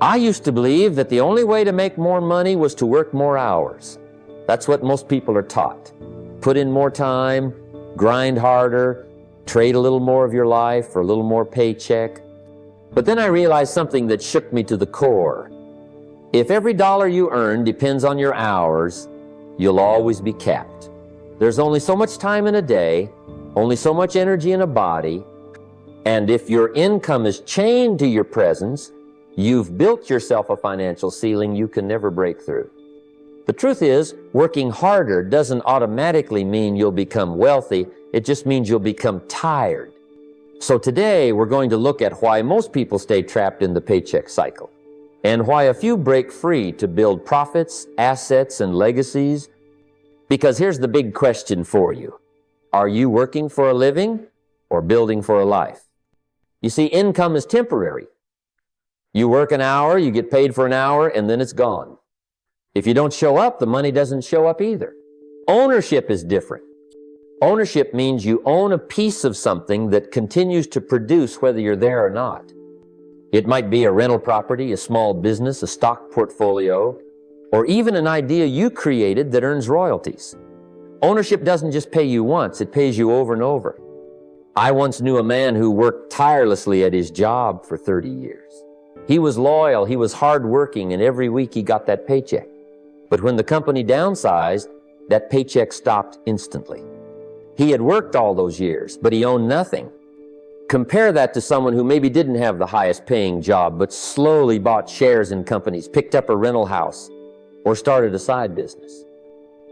I used to believe that the only way to make more money was to work more hours. That's what most people are taught. Put in more time, grind harder, trade a little more of your life for a little more paycheck. But then I realized something that shook me to the core. If every dollar you earn depends on your hours, you'll always be capped. There's only so much time in a day, only so much energy in a body, and if your income is chained to your presence, you've built yourself a financial ceiling you can never break through. The truth is, working harder doesn't automatically mean you'll become wealthy. It just means you'll become tired. So today, we're going to look at why most people stay trapped in the paycheck cycle, and why a few break free to build profits, assets, and legacies. Because here's the big question for you. Are you working for a living or building for a life? You see, income is temporary. You work an hour, you get paid for an hour, and then it's gone. If you don't show up, the money doesn't show up either. Ownership is different. Ownership means you own a piece of something that continues to produce whether you're there or not. It might be a rental property, a small business, a stock portfolio, or even an idea you created that earns royalties. Ownership doesn't just pay you once, it pays you over and over. I once knew a man who worked tirelessly at his job for 30 years. He was loyal, he was hardworking, and every week he got that paycheck. But when the company downsized, that paycheck stopped instantly. He had worked all those years, but he owned nothing. Compare that to someone who maybe didn't have the highest paying job, but slowly bought shares in companies, picked up a rental house, or started a side business.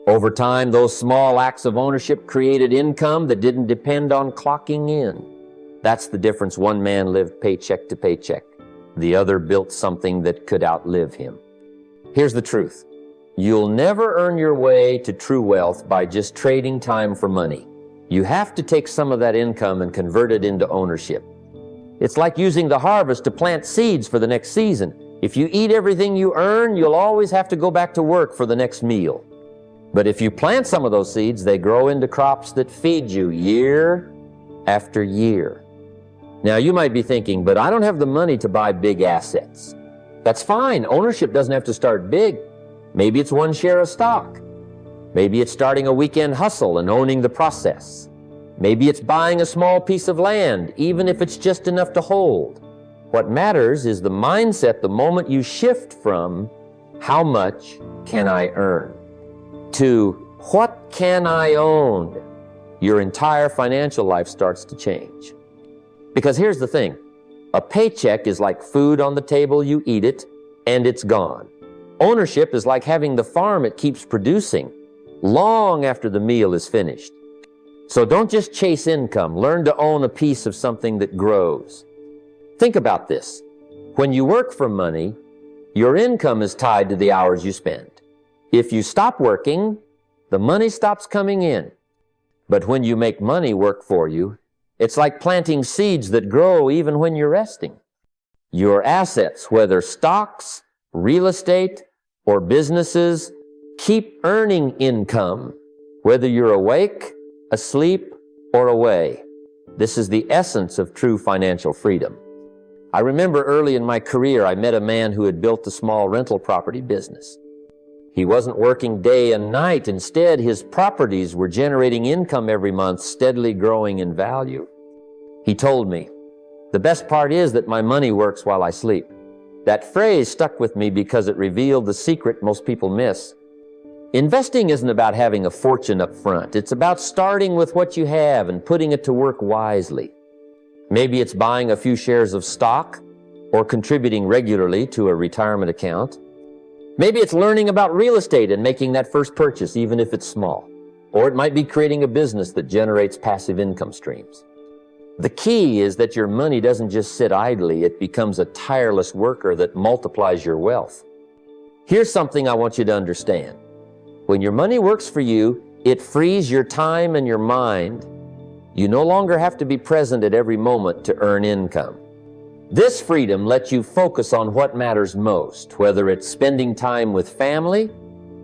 Over time, those small acts of ownership created income that didn't depend on clocking in. That's the difference. One man lived paycheck to paycheck. The other built something that could outlive him. Here's the truth. You'll never earn your way to true wealth by just trading time for money. You have to take some of that income and convert it into ownership. It's like using the harvest to plant seeds for the next season. If you eat everything you earn, you'll always have to go back to work for the next meal. But if you plant some of those seeds, they grow into crops that feed you year after year. Now, you might be thinking, but I don't have the money to buy big assets. That's fine. Ownership doesn't have to start big. Maybe it's one share of stock. Maybe it's starting a weekend hustle and owning the process. Maybe it's buying a small piece of land, even if it's just enough to hold. What matters is the mindset the moment you shift from, how much can I earn, to what can I own? Your entire financial life starts to change. Because here's the thing, a paycheck is like food on the table, you eat it, and it's gone. Ownership is like having the farm it keeps producing long after the meal is finished. So don't just chase income, learn to own a piece of something that grows. Think about this. When you work for money, your income is tied to the hours you spend. If you stop working, the money stops coming in. But when you make money work for you, it's like planting seeds that grow even when you're resting. Your assets, whether stocks, real estate, or businesses, keep earning income, whether you're awake, asleep, or away. This is the essence of true financial freedom. I remember early in my career, I met a man who had built a small rental property business. He wasn't working day and night. Instead, his properties were generating income every month, steadily growing in value. He told me, "The best part is that my money works while I sleep." That phrase stuck with me because it revealed the secret most people miss. Investing isn't about having a fortune up front. It's about starting with what you have and putting it to work wisely. Maybe it's buying a few shares of stock or contributing regularly to a retirement account. Maybe it's learning about real estate and making that first purchase, even if it's small. Or it might be creating a business that generates passive income streams. The key is that your money doesn't just sit idly, it becomes a tireless worker that multiplies your wealth. Here's something I want you to understand. When your money works for you, it frees your time and your mind. You no longer have to be present at every moment to earn income. This freedom lets you focus on what matters most, whether it's spending time with family,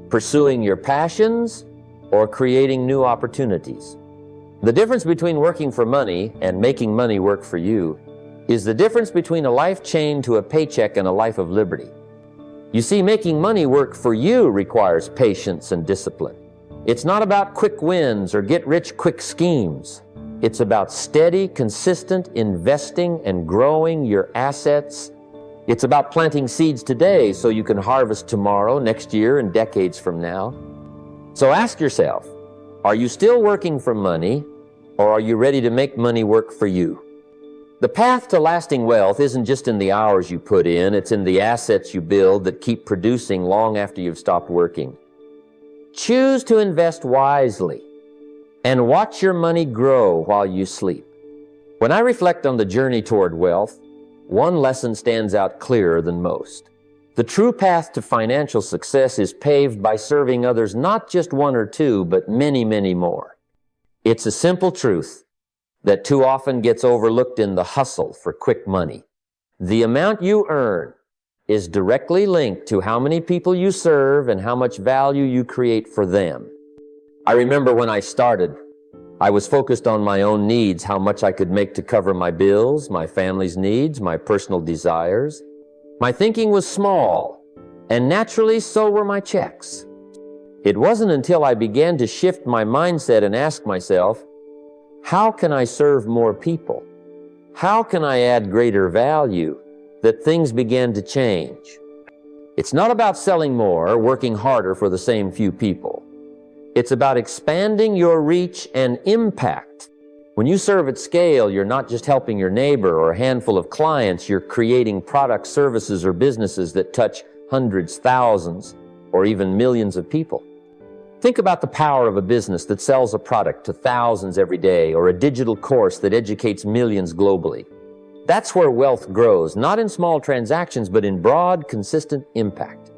pursuing your passions, or creating new opportunities. The difference between working for money and making money work for you is the difference between a life chained to a paycheck and a life of liberty. You see, making money work for you requires patience and discipline. It's not about quick wins or get-rich-quick schemes. It's about steady, consistent investing and growing your assets. It's about planting seeds today so you can harvest tomorrow, next year, and decades from now. So ask yourself, are you still working for money, or are you ready to make money work for you? The path to lasting wealth isn't just in the hours you put in, it's in the assets you build that keep producing long after you've stopped working. Choose to invest wisely and watch your money grow while you sleep. When I reflect on the journey toward wealth, one lesson stands out clearer than most. The true path to financial success is paved by serving others, not just one or two, but many, many more. It's a simple truth that too often gets overlooked in the hustle for quick money. The amount you earn is directly linked to how many people you serve and how much value you create for them. I remember when I started, I was focused on my own needs, how much I could make to cover my bills, my family's needs, my personal desires. My thinking was small, and naturally so were my checks. It wasn't until I began to shift my mindset and ask myself, how can I serve more people? How can I add greater value? That things began to change. It's not about selling more, working harder for the same few people. It's about expanding your reach and impact. When you serve at scale, you're not just helping your neighbor or a handful of clients, you're creating products, services, or businesses that touch hundreds, thousands, or even millions of people. Think about the power of a business that sells a product to thousands every day, or a digital course that educates millions globally. That's where wealth grows, not in small transactions, but in broad, consistent impact.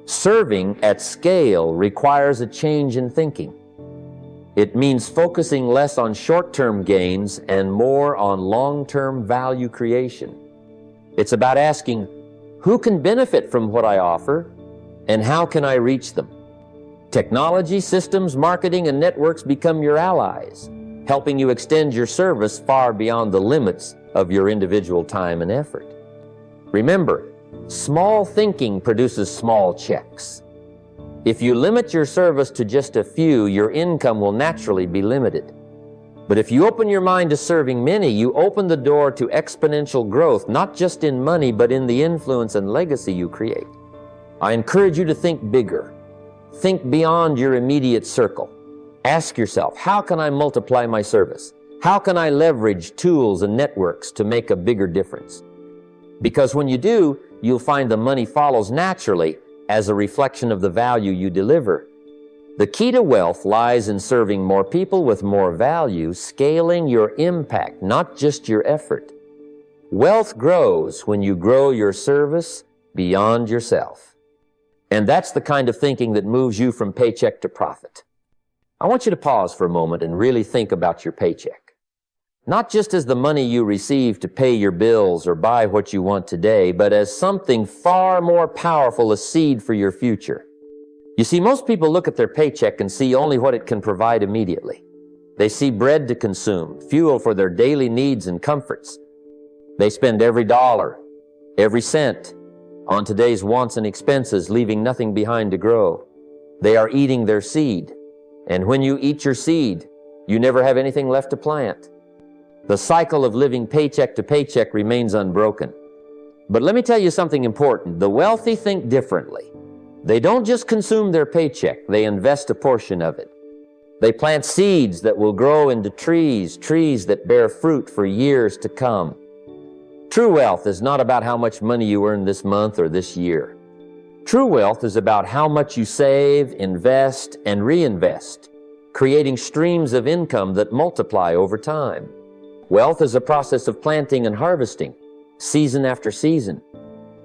Serving at scale requires a change in thinking. It means focusing less on short-term gains and more on long-term value creation. It's about asking, who can benefit from what I offer, and how can I reach them? Technology, systems, marketing, and networks become your allies, helping you extend your service far beyond the limits of your individual time and effort. Remember, small thinking produces small checks. If you limit your service to just a few, your income will naturally be limited. But if you open your mind to serving many, you open the door to exponential growth, not just in money, but in the influence and legacy you create. I encourage you to think bigger. Think beyond your immediate circle. Ask yourself, how can I multiply my service? How can I leverage tools and networks to make a bigger difference? Because when you do, you'll find the money follows naturally as a reflection of the value you deliver. The key to wealth lies in serving more people with more value, scaling your impact, not just your effort. Wealth grows when you grow your service beyond yourself. And that's the kind of thinking that moves you from paycheck to profit. I want you to pause for a moment and really think about your paycheck. Not just as the money you receive to pay your bills or buy what you want today, but as something far more powerful, a seed for your future. You see, most people look at their paycheck and see only what it can provide immediately. They see bread to consume, fuel for their daily needs and comforts. They spend every dollar, every cent on today's wants and expenses, leaving nothing behind to grow. They are eating their seed. And when you eat your seed, you never have anything left to plant. The cycle of living paycheck to paycheck remains unbroken. But let me tell you something important. The wealthy think differently. They don't just consume their paycheck, they invest a portion of it. They plant seeds that will grow into trees that bear fruit for years to come. True wealth is not about how much money you earn this month or this year. True wealth is about how much you save, invest, and reinvest, creating streams of income that multiply over time. Wealth is a process of planting and harvesting, season after season.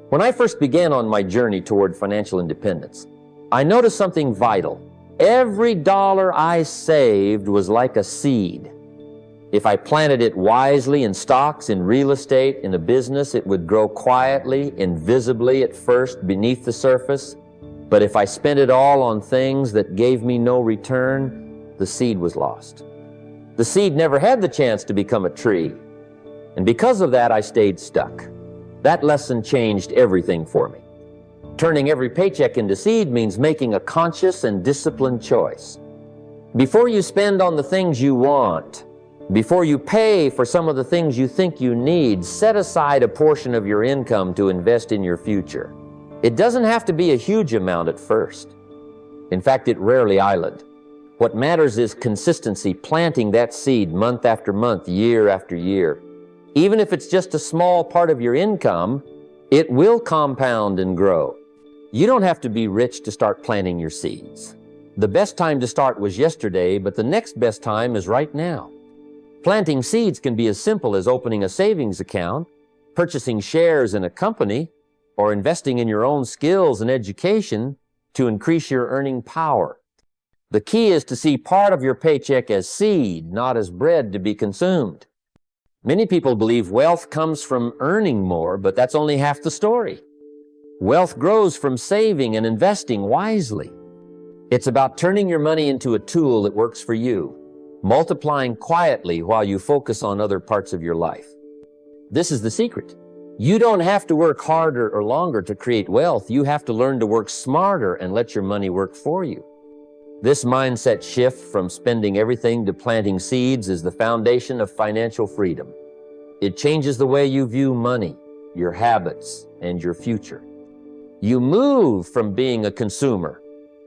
When I first began on my journey toward financial independence, I noticed something vital. Every dollar I saved was like a seed. If I planted it wisely in stocks, in real estate, in a business, it would grow quietly, invisibly at first, beneath the surface. But if I spent it all on things that gave me no return, the seed was lost. The seed never had the chance to become a tree. And because of that, I stayed stuck. That lesson changed everything for me. Turning every paycheck into seed means making a conscious and disciplined choice. Before you spend on the things you want, before you pay for some of the things you think you need, set aside a portion of your income to invest in your future. It doesn't have to be a huge amount at first. In fact, it rarely island. What matters is consistency, planting that seed month after month, year after year. Even if it's just a small part of your income, it will compound and grow. You don't have to be rich to start planting your seeds. The best time to start was yesterday, but the next best time is right now. Planting seeds can be as simple as opening a savings account, purchasing shares in a company, or investing in your own skills and education to increase your earning power. The key is to see part of your paycheck as seed, not as bread to be consumed. Many people believe wealth comes from earning more, but that's only half the story. Wealth grows from saving and investing wisely. It's about turning your money into a tool that works for you, multiplying quietly while you focus on other parts of your life. This is the secret. You don't have to work harder or longer to create wealth. You have to learn to work smarter and let your money work for you. This mindset shift from spending everything to planting seeds is the foundation of financial freedom. It changes the way you view money, your habits, and your future. You move from being a consumer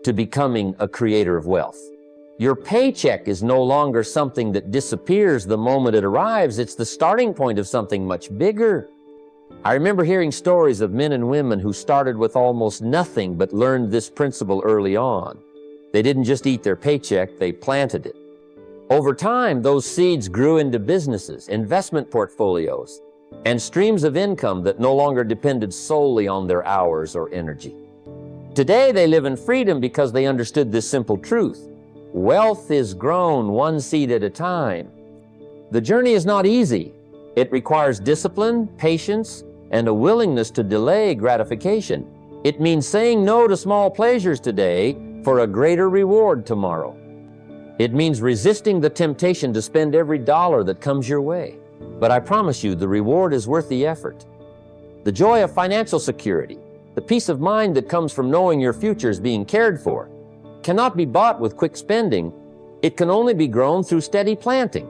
to becoming a creator of wealth. Your paycheck is no longer something that disappears the moment it arrives. It's the starting point of something much bigger. I remember hearing stories of men and women who started with almost nothing but learned this principle early on. They didn't just eat their paycheck, they planted it. Over time, those seeds grew into businesses, investment portfolios, and streams of income that no longer depended solely on their hours or energy. Today, they live in freedom because they understood this simple truth. Wealth is grown one seed at a time. The journey is not easy. It requires discipline, patience, and a willingness to delay gratification. It means saying no to small pleasures today for a greater reward tomorrow. It means resisting the temptation to spend every dollar that comes your way. But I promise you, the reward is worth the effort. The joy of financial security, the peace of mind that comes from knowing your future is being cared for, cannot be bought with quick spending. It can only be grown through steady planting.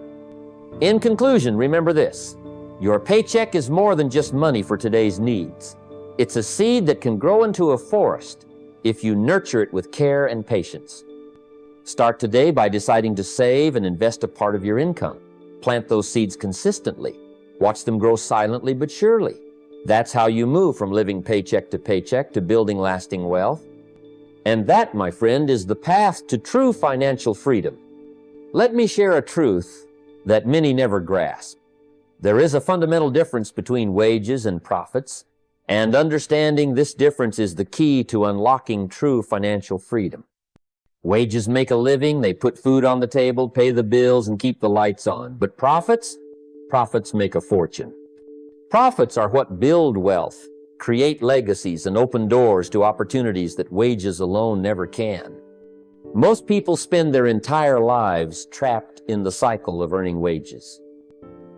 In conclusion, remember this: your paycheck is more than just money for today's needs. It's a seed that can grow into a forest if you nurture it with care and patience. Start today by deciding to save and invest a part of your income. Plant those seeds consistently. Watch them grow silently but surely. That's how you move from living paycheck to building lasting wealth. And that, my friend, is the path to true financial freedom. Let me share a truth that many never grasp. There is a fundamental difference between wages and profits, and understanding this difference is the key to unlocking true financial freedom. Wages make a living, they put food on the table, pay the bills, and keep the lights on. But profits make a fortune. Profits are what build wealth, create legacies, and open doors to opportunities that wages alone never can. Most people spend their entire lives trapped in the cycle of earning wages.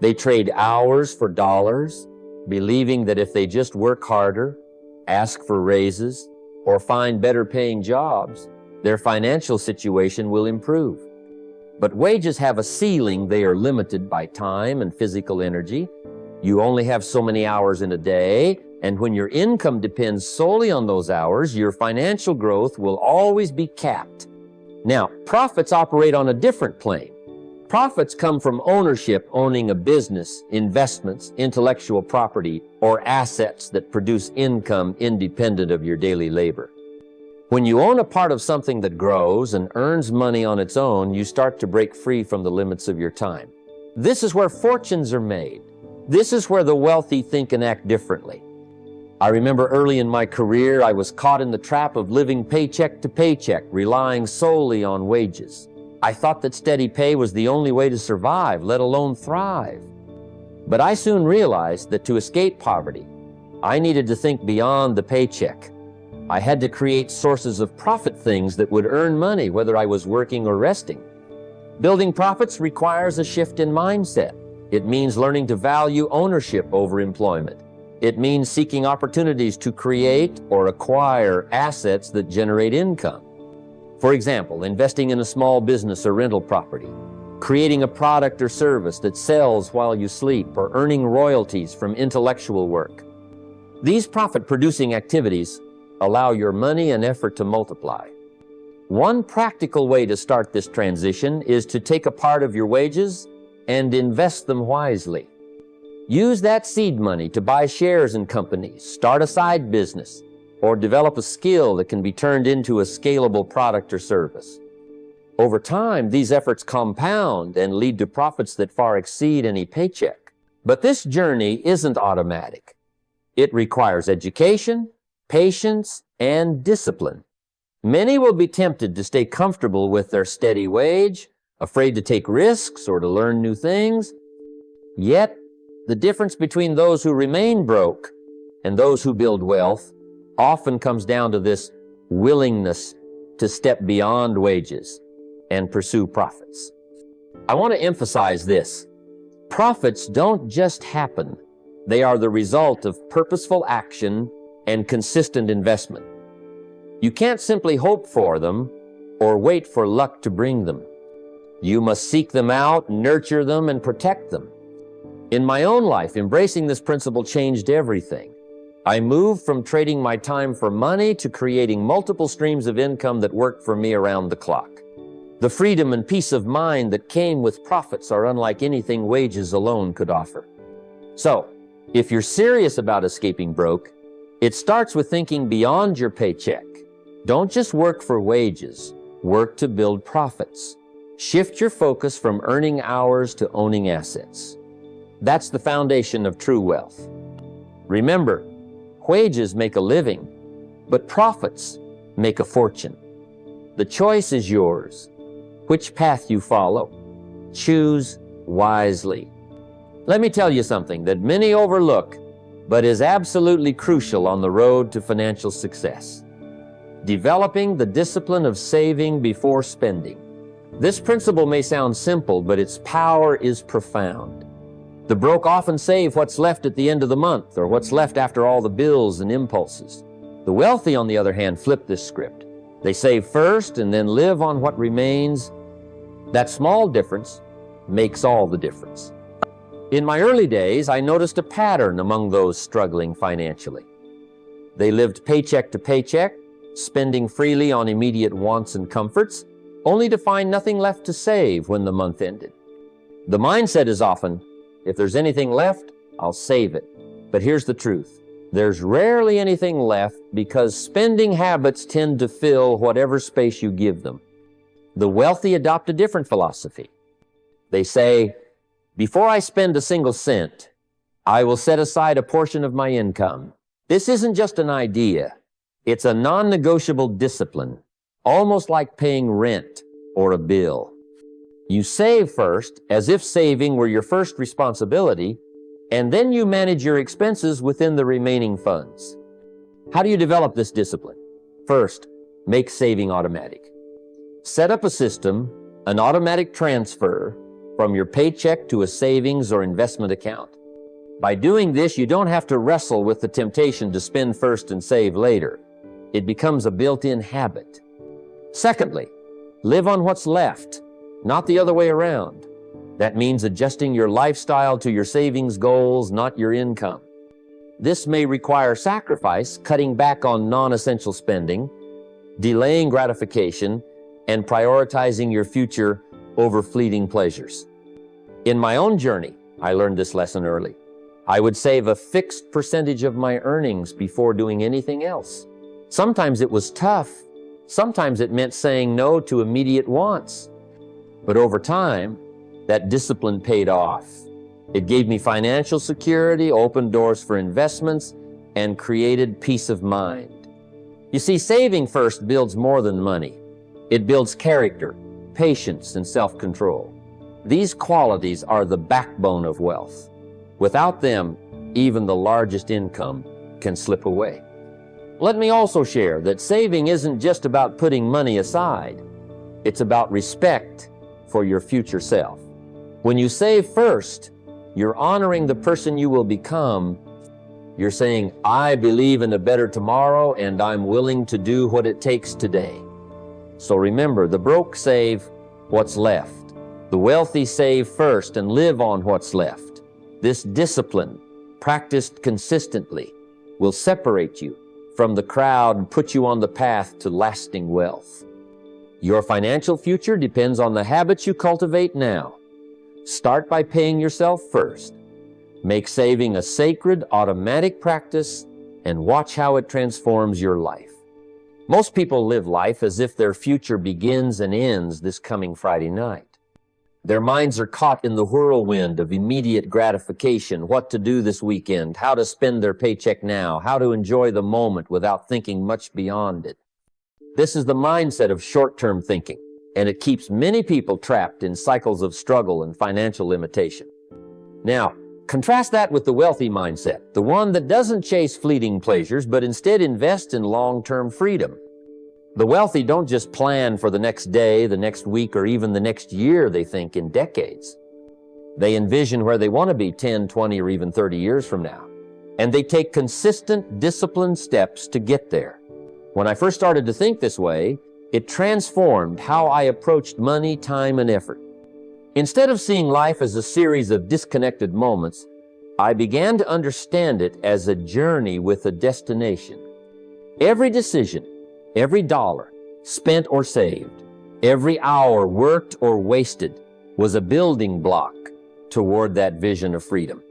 They trade hours for dollars, believing that if they just work harder, ask for raises, or find better paying jobs, their financial situation will improve. But wages have a ceiling. They are limited by time and physical energy. You only have so many hours in a day, and when your income depends solely on those hours, your financial growth will always be capped. Now, profits operate on a different plane. Profits come from ownership, owning a business, investments, intellectual property, or assets that produce income independent of your daily labor. When you own a part of something that grows and earns money on its own, you start to break free from the limits of your time. This is where fortunes are made. This is where the wealthy think and act differently. I remember early in my career, I was caught in the trap of living paycheck to paycheck, relying solely on wages. I thought that steady pay was the only way to survive, let alone thrive. But I soon realized that to escape poverty, I needed to think beyond the paycheck. I had to create sources of profit, things that would earn money whether I was working or resting. Building profits requires a shift in mindset. It means learning to value ownership over employment. It means seeking opportunities to create or acquire assets that generate income. For example, investing in a small business or rental property, creating a product or service that sells while you sleep, or earning royalties from intellectual work. These profit-producing activities allow your money and effort to multiply. One practical way to start this transition is to take a part of your wages and invest them wisely. Use that seed money to buy shares in companies, start a side business, or develop a skill that can be turned into a scalable product or service. Over time, these efforts compound and lead to profits that far exceed any paycheck. But this journey isn't automatic. It requires education, patience, and discipline. Many will be tempted to stay comfortable with their steady wage, afraid to take risks or to learn new things. Yet, the difference between those who remain broke and those who build wealth often comes down to this willingness to step beyond wages and pursue profits. I want to emphasize this. Profits don't just happen. They are the result of purposeful action and consistent investment. You can't simply hope for them or wait for luck to bring them. You must seek them out, nurture them, and protect them. In my own life, embracing this principle changed everything. I moved from trading my time for money to creating multiple streams of income that worked for me around the clock. The freedom and peace of mind that came with profits are unlike anything wages alone could offer. So, if you're serious about escaping broke, it starts with thinking beyond your paycheck. Don't just work for wages, work to build profits. Shift your focus from earning hours to owning assets. That's the foundation of true wealth. Remember, wages make a living, but profits make a fortune. The choice is yours. Which path you follow. Choose wisely. Let me tell you something that many overlook, but is absolutely crucial on the road to financial success. Developing the discipline of saving before spending. This principle may sound simple, but its power is profound. The broke often save what's left at the end of the month, or what's left after all the bills and impulses. The wealthy, on the other hand, flip this script. They save first and then live on what remains. That small difference makes all the difference. In my early days, I noticed a pattern among those struggling financially. They lived paycheck to paycheck, spending freely on immediate wants and comforts, only to find nothing left to save when the month ended. The mindset is often, if there's anything left, I'll save it. But here's the truth. There's rarely anything left because spending habits tend to fill whatever space you give them. The wealthy adopt a different philosophy. They say, before I spend a single cent, I will set aside a portion of my income. This isn't just an idea. It's a non-negotiable discipline, almost like paying rent or a bill. You save first, as if saving were your first responsibility, and then you manage your expenses within the remaining funds. How do you develop this discipline? First, make saving automatic. Set up a system, an automatic transfer from your paycheck to a savings or investment account. By doing this, you don't have to wrestle with the temptation to spend first and save later. It becomes a built-in habit. Secondly, live on what's left, not the other way around. That means adjusting your lifestyle to your savings goals, not your income. This may require sacrifice, cutting back on non-essential spending, delaying gratification, and prioritizing your future over fleeting pleasures. In my own journey, I learned this lesson early. I would save a fixed percentage of my earnings before doing anything else. Sometimes it was tough. Sometimes it meant saying no to immediate wants. But over time, that discipline paid off. It gave me financial security, opened doors for investments, and created peace of mind. You see, saving first builds more than money. It builds character, patience, and self-control. These qualities are the backbone of wealth. Without them, even the largest income can slip away. Let me also share that saving isn't just about putting money aside. It's about respect for your future self. When you save first, You're honoring the person you will become. You're saying, I believe in a better tomorrow and I'm willing to do what it takes today. So remember, the broke save what's left. The wealthy save first and live on what's left. This discipline, practiced consistently, will separate you from the crowd and put you on the path to lasting wealth. Your financial future depends on the habits you cultivate now. Start by paying yourself first. Make saving a sacred, automatic practice and watch how it transforms your life. Most people live life as if their future begins and ends this coming Friday night. Their minds are caught in the whirlwind of immediate gratification, what to do this weekend, how to spend their paycheck now, how to enjoy the moment without thinking much beyond it. This is the mindset of short-term thinking, and it keeps many people trapped in cycles of struggle and financial limitation. Now, contrast that with the wealthy mindset, the one that doesn't chase fleeting pleasures, but instead invests in long-term freedom. The wealthy don't just plan for the next day, the next week, or even the next year. They think in decades. They envision where they want to be 10, 20, or even 30 years from now. And they take consistent, disciplined steps to get there. When I first started to think this way, it transformed how I approached money, time, and effort. Instead of seeing life as a series of disconnected moments, I began to understand it as a journey with a destination. Every decision, every dollar spent or saved, every hour worked or wasted was a building block toward that vision of freedom.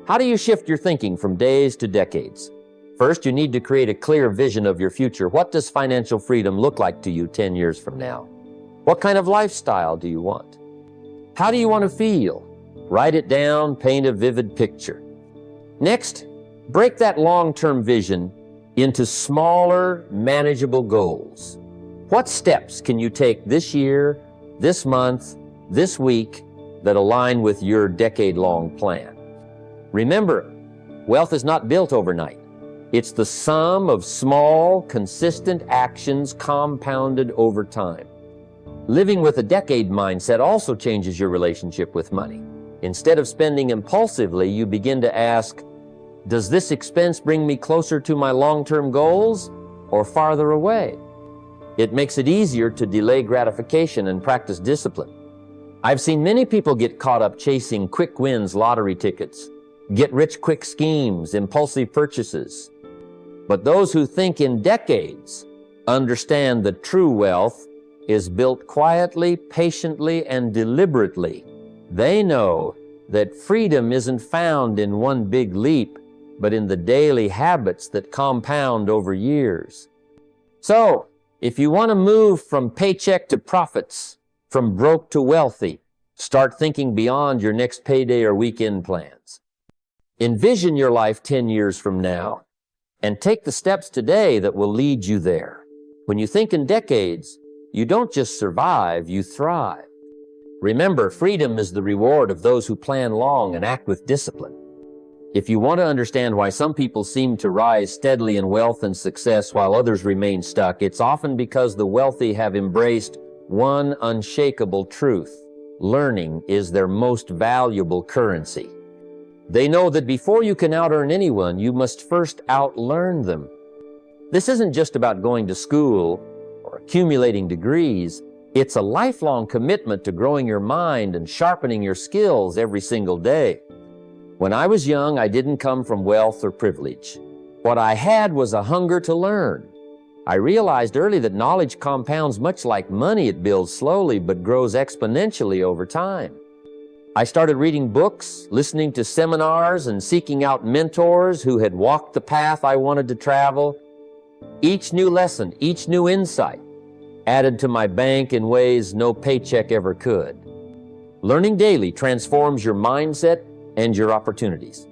How do you shift your thinking from days to decades? First, you need to create a clear vision of your future. What does financial freedom look like to you 10 years from now? What kind of lifestyle do you want? How do you want to feel? Write it down, paint a vivid picture. Next, break that long-term vision into smaller, manageable goals. What steps can you take this year, this month, this week that align with your decade-long plan? Remember, wealth is not built overnight. It's the sum of small, consistent actions compounded over time. Living with a decade mindset also changes your relationship with money. Instead of spending impulsively, you begin to ask, does this expense bring me closer to my long-term goals or farther away? It makes it easier to delay gratification and practice discipline. I've seen many people get caught up chasing quick wins, lottery tickets, get-rich-quick schemes, impulsive purchases. But those who think in decades understand that true wealth is built quietly, patiently, and deliberately. They know that freedom isn't found in one big leap, but in the daily habits that compound over years. So, if you want to move from paycheck to profits, from broke to wealthy, start thinking beyond your next payday or weekend plans. Envision your life 10 years from now, and take the steps today that will lead you there. When you think in decades, you don't just survive, you thrive. Remember, freedom is the reward of those who plan long and act with discipline. If you want to understand why some people seem to rise steadily in wealth and success while others remain stuck, it's often because the wealthy have embraced one unshakable truth. Learning is their most valuable currency. They know that before you can out-earn anyone, you must first out-learn them. This isn't just about going to school or accumulating degrees. It's a lifelong commitment to growing your mind and sharpening your skills every single day. When I was young, I didn't come from wealth or privilege. What I had was a hunger to learn. I realized early that knowledge compounds much like money. It builds slowly but grows exponentially over time. I started reading books, listening to seminars, and seeking out mentors who had walked the path I wanted to travel. Each new lesson, each new insight added to my bank in ways no paycheck ever could. Learning daily transforms your mindset and your opportunities.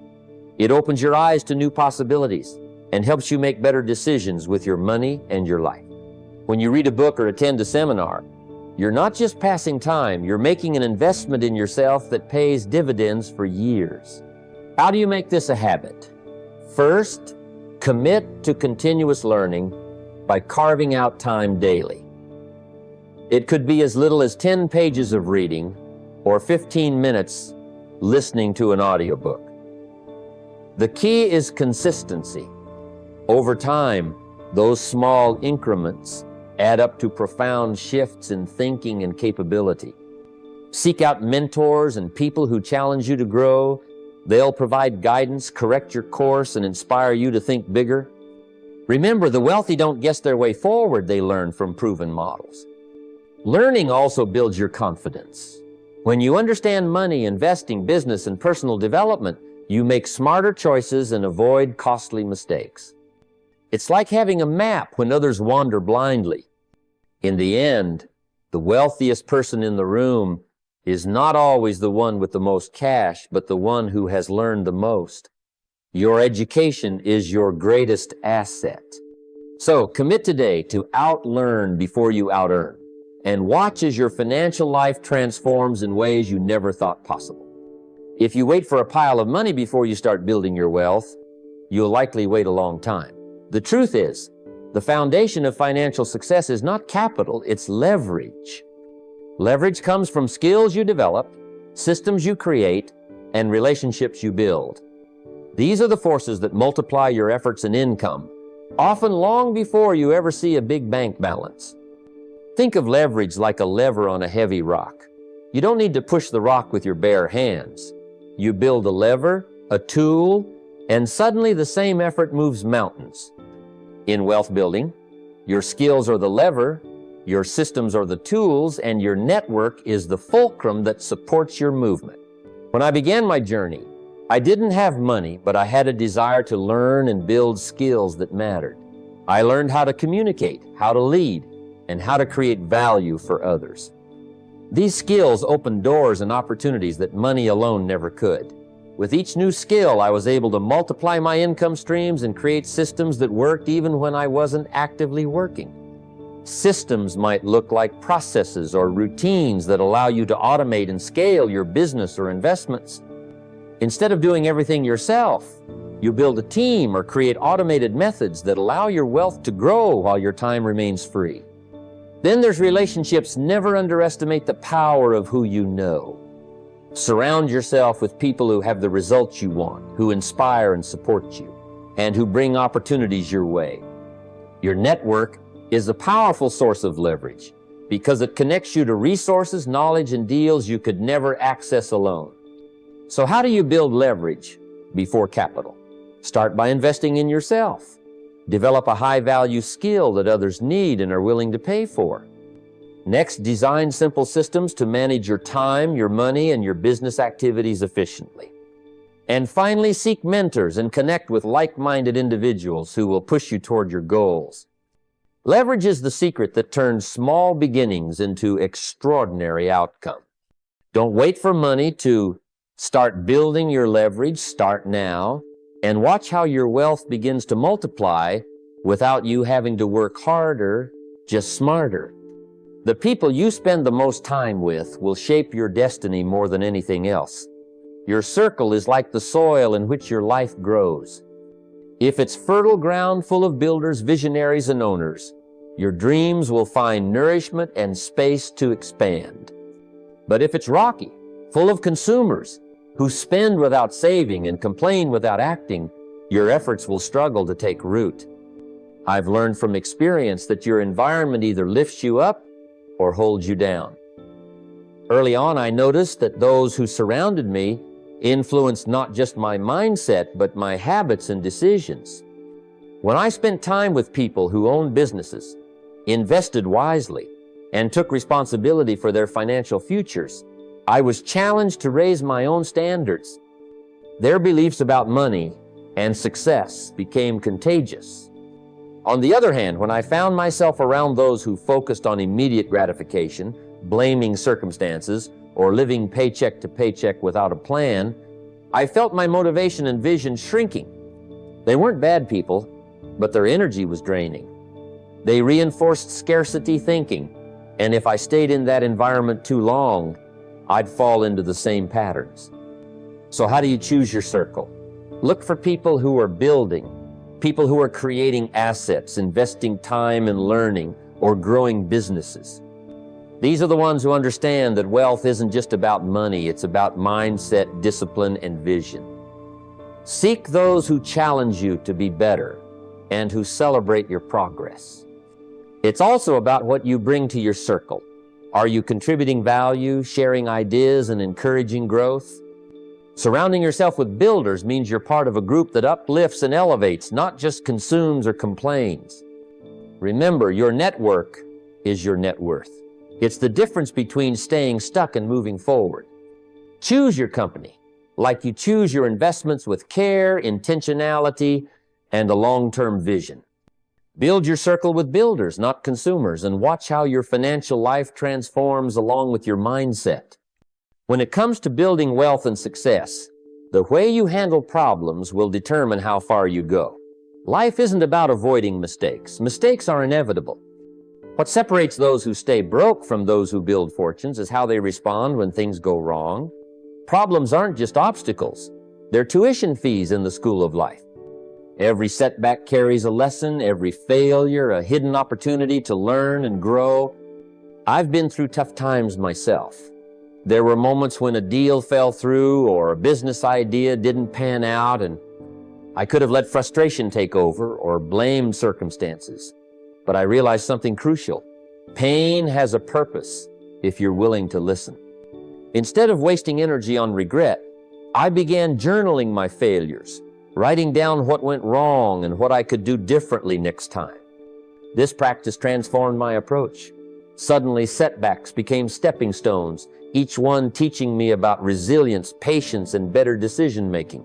It opens your eyes to new possibilities and helps you make better decisions with your money and your life. When you read a book or attend a seminar, you're not just passing time, you're making an investment in yourself that pays dividends for years. How do you make this a habit? First, commit to continuous learning by carving out time daily. It could be as little as 10 pages of reading or 15 minutes listening to an audiobook. The key is consistency. Over time, those small increments add up to profound shifts in thinking and capability. Seek out mentors and people who challenge you to grow. They'll provide guidance, correct your course, and inspire you to think bigger. Remember, the wealthy don't guess their way forward, they learn from proven models. Learning also builds your confidence. When you understand money, investing, business, and personal development, you make smarter choices and avoid costly mistakes. It's like having a map when others wander blindly. In the end, the wealthiest person in the room is not always the one with the most cash, but the one who has learned the most. Your education is your greatest asset. So commit today to outlearn before you out-earn, and watch as your financial life transforms in ways you never thought possible. If you wait for a pile of money before you start building your wealth, you'll likely wait a long time. The truth is, the foundation of financial success is not capital, it's leverage. Leverage comes from skills you develop, systems you create, and relationships you build. These are the forces that multiply your efforts and income, often long before you ever see a big bank balance. Think of leverage like a lever on a heavy rock. You don't need to push the rock with your bare hands. You build a lever, a tool, and suddenly the same effort moves mountains. In wealth building, your skills are the lever, your systems are the tools, and your network is the fulcrum that supports your movement. When I began my journey, I didn't have money, but I had a desire to learn and build skills that mattered. I learned how to communicate, how to lead, and how to create value for others. These skills opened doors and opportunities that money alone never could. With each new skill, I was able to multiply my income streams and create systems that worked even when I wasn't actively working. Systems might look like processes or routines that allow you to automate and scale your business or investments. Instead of doing everything yourself, you build a team or create automated methods that allow your wealth to grow while your time remains free. Then there's relationships. Never underestimate the power of who you know. Surround yourself with people who have the results you want, who inspire and support you, and who bring opportunities your way. Your network is a powerful source of leverage because it connects you to resources, knowledge, and deals you could never access alone. So how do you build leverage before capital? Start by investing in yourself. Develop a high-value skill that others need and are willing to pay for. Next, design simple systems to manage your time, your money, and your business activities efficiently. And finally, seek mentors and connect with like-minded individuals who will push you toward your goals. Leverage is the secret that turns small beginnings into extraordinary outcome. Don't wait for money to start building your leverage. Start now, and watch how your wealth begins to multiply without you having to work harder, just smarter. The people you spend the most time with will shape your destiny more than anything else. Your circle is like the soil in which your life grows. If it's fertile ground full of builders, visionaries, and owners, your dreams will find nourishment and space to expand. But if it's rocky, full of consumers who spend without saving and complain without acting, your efforts will struggle to take root. I've learned from experience that your environment either lifts you up or holds you down. Early on, I noticed that those who surrounded me influenced not just my mindset, but my habits and decisions. When I spent time with people who owned businesses, invested wisely, and took responsibility for their financial futures, I was challenged to raise my own standards. Their beliefs about money and success became contagious. On the other hand, when I found myself around those who focused on immediate gratification, blaming circumstances, or living paycheck to paycheck without a plan, I felt my motivation and vision shrinking. They weren't bad people, but their energy was draining. They reinforced scarcity thinking, and if I stayed in that environment too long, I'd fall into the same patterns. So how do you choose your circle? Look for people who are building, people who are creating assets, investing time in learning, or growing businesses. These are the ones who understand that wealth isn't just about money, it's about mindset, discipline, and vision. Seek those who challenge you to be better and who celebrate your progress. It's also about what you bring to your circle. Are you contributing value, sharing ideas, and encouraging growth? Surrounding yourself with builders means you're part of a group that uplifts and elevates, not just consumes or complains. Remember, your network is your net worth. It's the difference between staying stuck and moving forward. Choose your company like you choose your investments with care, intentionality, and a long-term vision. Build your circle with builders, not consumers, and watch how your financial life transforms along with your mindset. When it comes to building wealth and success, the way you handle problems will determine how far you go. Life isn't about avoiding mistakes. Mistakes are inevitable. What separates those who stay broke from those who build fortunes is how they respond when things go wrong. Problems aren't just obstacles. They're tuition fees in the school of life. Every setback carries a lesson, every failure a hidden opportunity to learn and grow. I've been through tough times myself. There were moments when a deal fell through or a business idea didn't pan out, and I could have let frustration take over or blamed circumstances. But I realized something crucial. Pain has a purpose if you're willing to listen. Instead of wasting energy on regret, I began journaling my failures, writing down what went wrong and what I could do differently next time. This practice transformed my approach. Suddenly, setbacks became stepping stones, each one teaching me about resilience, patience, and better decision-making.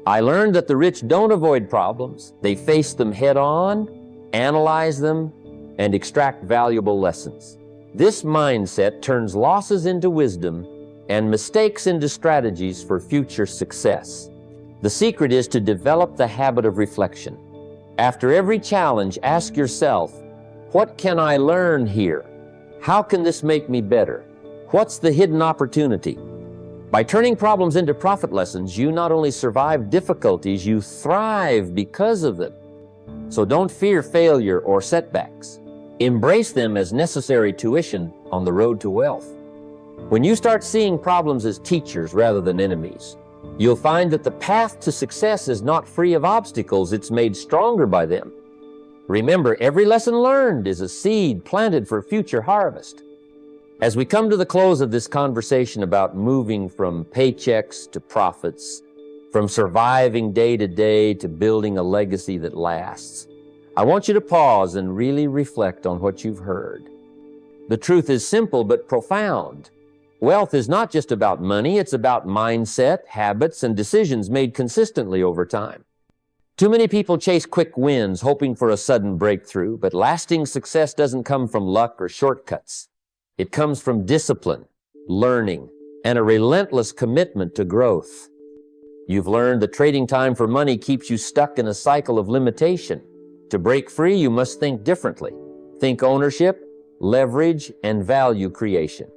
I learned that the rich don't avoid problems. They face them head-on, analyze them, and extract valuable lessons. This mindset turns losses into wisdom and mistakes into strategies for future success. The secret is to develop the habit of reflection. After every challenge, ask yourself, what can I learn here? How can this make me better? What's the hidden opportunity? By turning problems into profit lessons, you not only survive difficulties, you thrive because of them. So don't fear failure or setbacks. Embrace them as necessary tuition on the road to wealth. When you start seeing problems as teachers rather than enemies, you'll find that the path to success is not free of obstacles, it's made stronger by them. Remember, every lesson learned is a seed planted for future harvest. As we come to the close of this conversation about moving from paychecks to profits, from surviving day to day to building a legacy that lasts, I want you to pause and really reflect on what you've heard. The truth is simple but profound. Wealth is not just about money, it's about mindset, habits, and decisions made consistently over time. Too many people chase quick wins, hoping for a sudden breakthrough, but lasting success doesn't come from luck or shortcuts. It comes from discipline, learning, and a relentless commitment to growth. You've learned that trading time for money keeps you stuck in a cycle of limitation. To break free, you must think differently. Think ownership, leverage, and value creation.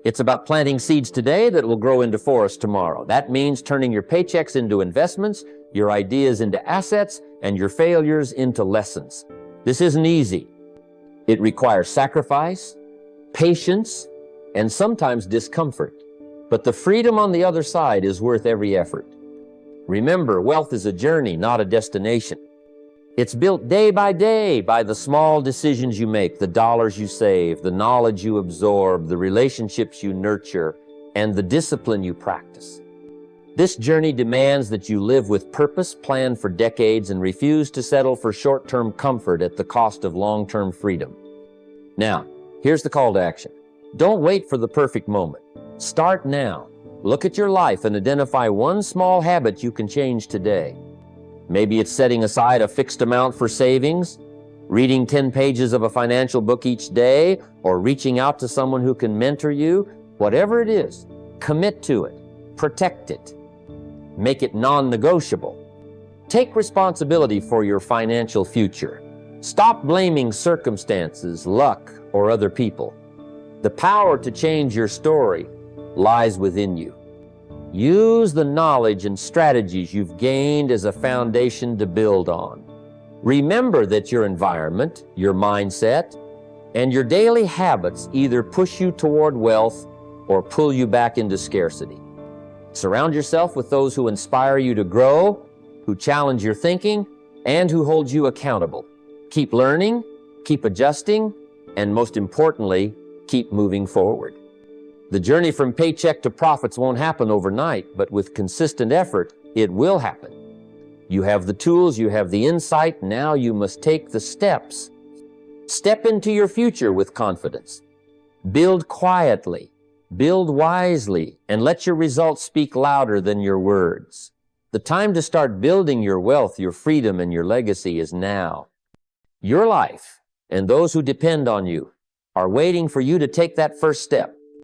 It's about planting seeds today that will grow into forests tomorrow. That means turning your paychecks into investments, your ideas into assets, and your failures into lessons. This isn't easy. It requires sacrifice, patience, and sometimes discomfort. But the freedom on the other side is worth every effort. Remember, wealth is a journey, not a destination. It's built day by day by the small decisions you make, the dollars you save, the knowledge you absorb, the relationships you nurture, and the discipline you practice. This journey demands that you live with purpose, plan for decades, and refuse to settle for short-term comfort at the cost of long-term freedom. Now, here's the call to action. Don't wait for the perfect moment. Start now. Look at your life and identify one small habit you can change today. Maybe it's setting aside a fixed amount for savings, reading 10 pages of a financial book each day, or reaching out to someone who can mentor you. Whatever it is, commit to it, protect it, make it non-negotiable. Take responsibility for your financial future. Stop blaming circumstances, luck, or other people. The power to change your story lies within you. Use the knowledge and strategies you've gained as a foundation to build on. Remember that your environment, your mindset, And your daily habits either push you toward wealth or pull you back into scarcity. Surround yourself with those who inspire you to grow, who challenge your thinking, and who hold you accountable. Keep learning, keep adjusting, and most importantly, keep moving forward. The journey from paycheck to profits won't happen overnight, but with consistent effort, it will happen. You have the tools, you have the insight, now you must take the steps. Step into your future with confidence. Build quietly, build wisely, and let your results speak louder than your words. The time to start building your wealth, your freedom, and your legacy is now. Your life and those who depend on you are waiting for you to take that first step.